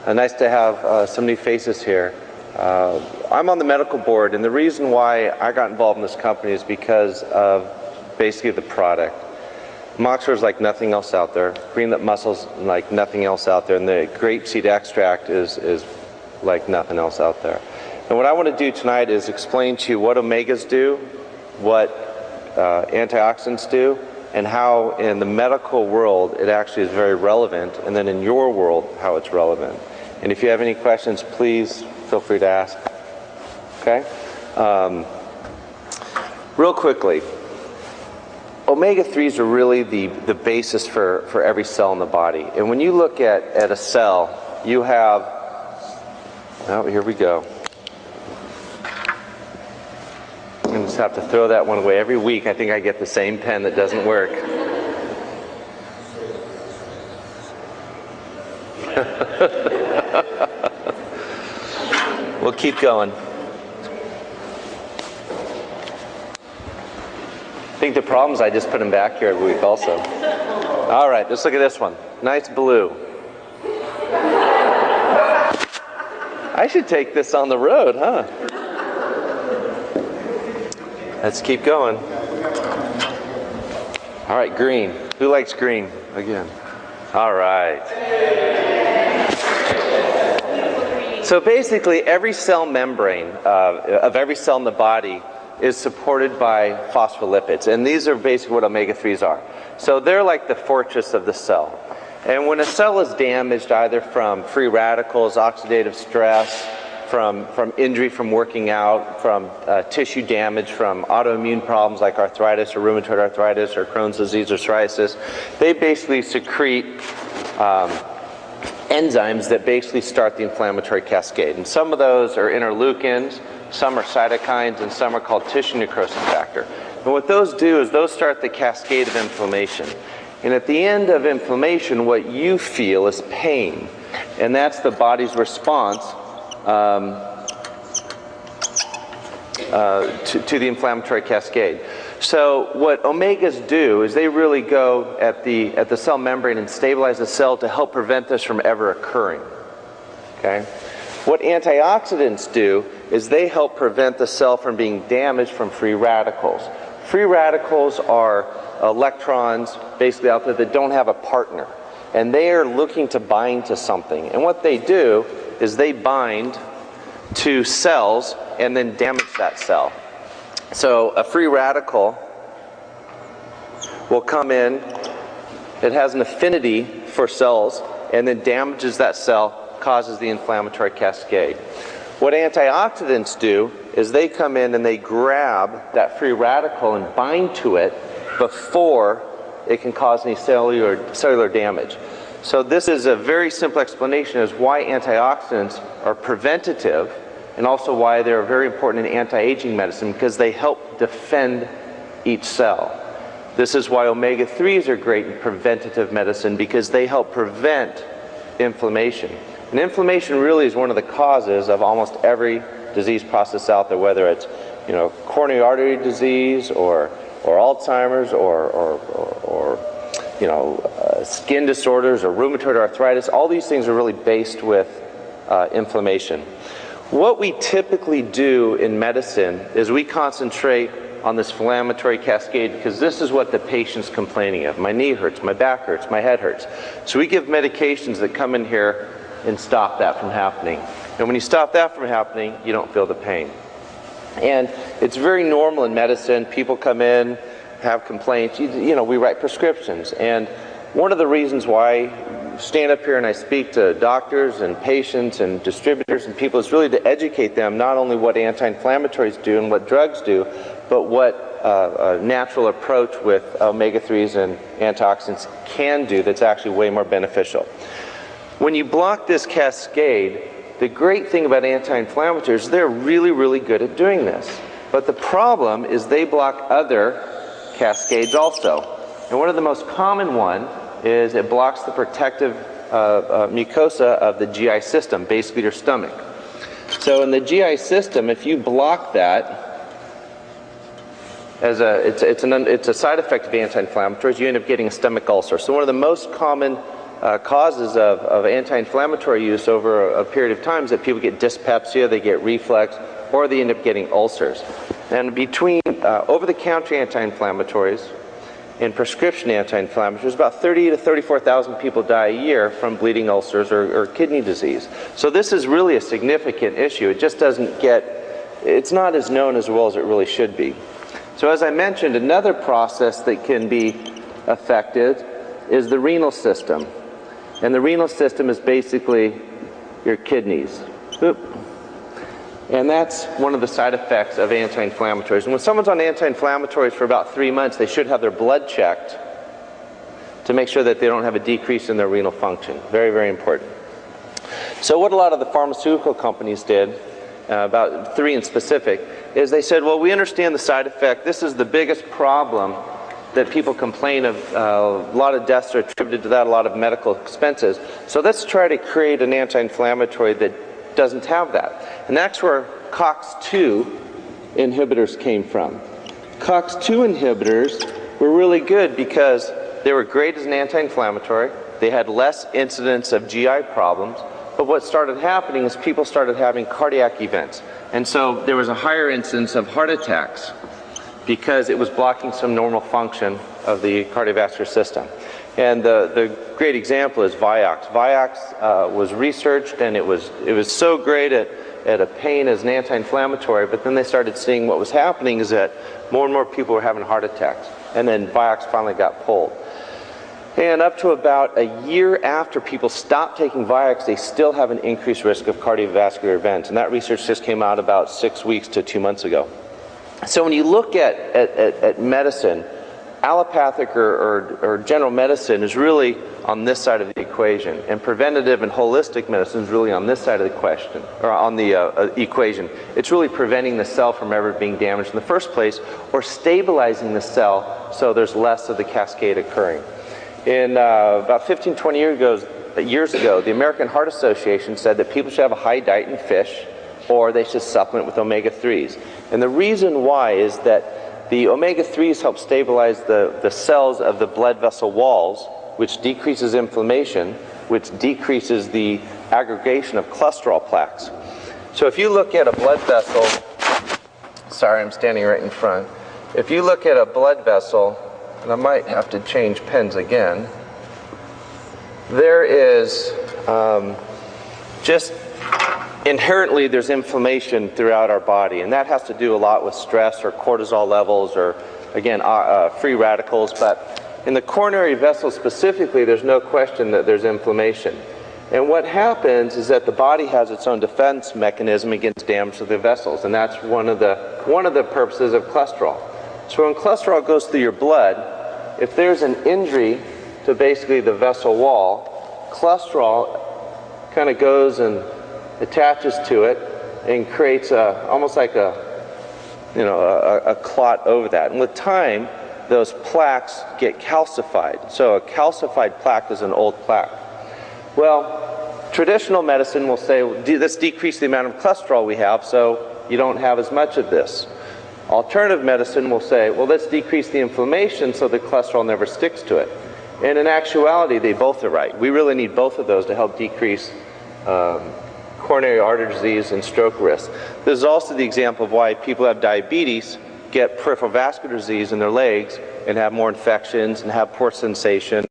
Nice to have some new faces here. I'm on the medical board, and the reason why I got involved in this company is because of basically the product. Moxxor is like nothing else out there. Green lip mussels like nothing else out there, and the grapeseed extract is like nothing else out there. And what I want to do tonight is explain to you what omegas do, what antioxidants do, and how in the medical world it actually is very relevant, and then in your world how it's relevant. And if you have any questions, please feel free to ask. Okay? Real quickly, omega-3s are really the basis for every cell in the body. And when you look at a cell, you have, oh, here we go. I just have to throw that one away. Every week I think I get the same pen that doesn't work. We'll keep going. I think the problem is I just put them back here every week also. All right, let's look at this one. Nice blue. I should take this on the road, huh? Let's keep going. All right, green. Who likes green? Again. All right. So basically, every cell membrane of every cell in the body is supported by phospholipids. And these are basically what omega-3s are. So they're like the fortress of the cell. And when a cell is damaged, either from free radicals, oxidative stress, from injury from working out, from tissue damage, from autoimmune problems like arthritis or rheumatoid arthritis or Crohn's disease or psoriasis, they basically secrete enzymes that basically start the inflammatory cascade. And some of those are interleukins, some are cytokines, and some are called tissue necrosis factor. And what those do is those start the cascade of inflammation. And at the end of inflammation, what you feel is pain. And that's the body's response to the inflammatory cascade. So what omegas do is they really go at the cell membrane and stabilize the cell to help prevent this from ever occurring. Okay? What antioxidants do is they help prevent the cell from being damaged from free radicals. Free radicals are electrons basically out there that don't have a partner, and they are looking to bind to something. And what they do is they bind to cells and then damage that cell. So a free radical will come in, it has an affinity for cells, and then damages that cell, causes the inflammatory cascade. What antioxidants do is they come in and they grab that free radical and bind to it before it can cause any cellular damage. So this is a very simple explanation as why antioxidants are preventative, and also why they're very important in anti-aging medicine, because they help defend each cell. This is why omega-3s are great in preventative medicine, because they help prevent inflammation. And inflammation really is one of the causes of almost every disease process out there, whether it's coronary artery disease or Alzheimer's or skin disorders or rheumatoid arthritis. All these things are really based with inflammation. What we typically do in medicine is we concentrate on this inflammatory cascade because this is what the patient's complaining of. My knee hurts, my back hurts, my head hurts. So we give medications that come in here and stop that from happening. And when you stop that from happening, you don't feel the pain. And it's very normal in medicine. People come in, have complaints. We write prescriptions. And one of the reasons why I stand up here and I speak to doctors and patients and distributors and people is really to educate them not only what anti-inflammatories do and what drugs do, but what a natural approach with omega-3s and antioxidants can do that's actually way more beneficial. When you block this cascade, the great thing about anti-inflammatories, they're really, really good at doing this. But the problem is they block other cascades also. And one of the most common one is it blocks the protective mucosa of the GI system, basically your stomach. So in the GI system, if you block that, it's a side effect of anti-inflammatories, you end up getting a stomach ulcer. So one of the most common causes of anti-inflammatory use over a period of time is that people get dyspepsia, they get reflux, or they end up getting ulcers. And between over-the-counter anti-inflammatories and prescription anti-inflammatories, about 30 to 34,000 people die a year from bleeding ulcers or kidney disease. So this is really a significant issue. It just doesn't get, it's not as known as well as it really should be. So as I mentioned, another process that can be affected is the renal system. And the renal system is basically your kidneys. Oop. And that's one of the side effects of anti-inflammatories. And when someone's on anti-inflammatories for about 3 months, they should have their blood checked to make sure that they don't have a decrease in their renal function. Very, very important. So what a lot of the pharmaceutical companies did, about 3 in specific, is they said, well, we understand the side effect. This is the biggest problem that people complain of. A lot of deaths are attributed to that, a lot of medical expenses. So let's try to create an anti-inflammatory that doesn't have that. And that's where COX-2 inhibitors came from. COX-2 inhibitors were really good because they were great as an anti-inflammatory. They had less incidence of GI problems. But what started happening is people started having cardiac events. And so there was a higher incidence of heart attacks because it was blocking some normal function of the cardiovascular system. And the great example is Vioxx. Vioxx was researched, and it was so great at a pain as an anti-inflammatory, but then they started seeing what was happening is that more and more people were having heart attacks. And then Vioxx finally got pulled. And up to about a year after people stopped taking Vioxx, they still have an increased risk of cardiovascular events. And that research just came out about 6 weeks to 2 months ago. So when you look at medicine, allopathic or general medicine is really on this side of the equation, and preventative and holistic medicine is really on this side of the question, or on the equation. It's really preventing the cell from ever being damaged in the first place, or stabilizing the cell so there's less of the cascade occurring. In about 15, 20 years ago, the American Heart Association said that people should have a high diet in fish, or they should supplement with omega-3s. And the reason why is that the omega-3s help stabilize the cells of the blood vessel walls, which decreases inflammation, which decreases the aggregation of cholesterol plaques. So if you look at a blood vessel, sorry, I'm standing right in front. If you look at a blood vessel, and I might have to change pens again, there is just inherently there's inflammation throughout our body, and that has to do a lot with stress or cortisol levels or, again, free radicals. But in the coronary vessel specifically, there's no question that there's inflammation. And what happens is that the body has its own defense mechanism against damage to the vessels, and that's one of the purposes of cholesterol. So when cholesterol goes through your blood, if there's an injury to basically the vessel wall, cholesterol kind of goes and attaches to it and creates almost like a clot over that. And with time, those plaques get calcified. So a calcified plaque is an old plaque. Well, traditional medicine will say, let's decrease the amount of cholesterol we have so you don't have as much of this. Alternative medicine will say, well, let's decrease the inflammation so the cholesterol never sticks to it. And in actuality, they both are right. We really need both of those to help decrease coronary artery disease and stroke risk. This is also the example of why people who have diabetes get peripheral vascular disease in their legs and have more infections and have poor sensation.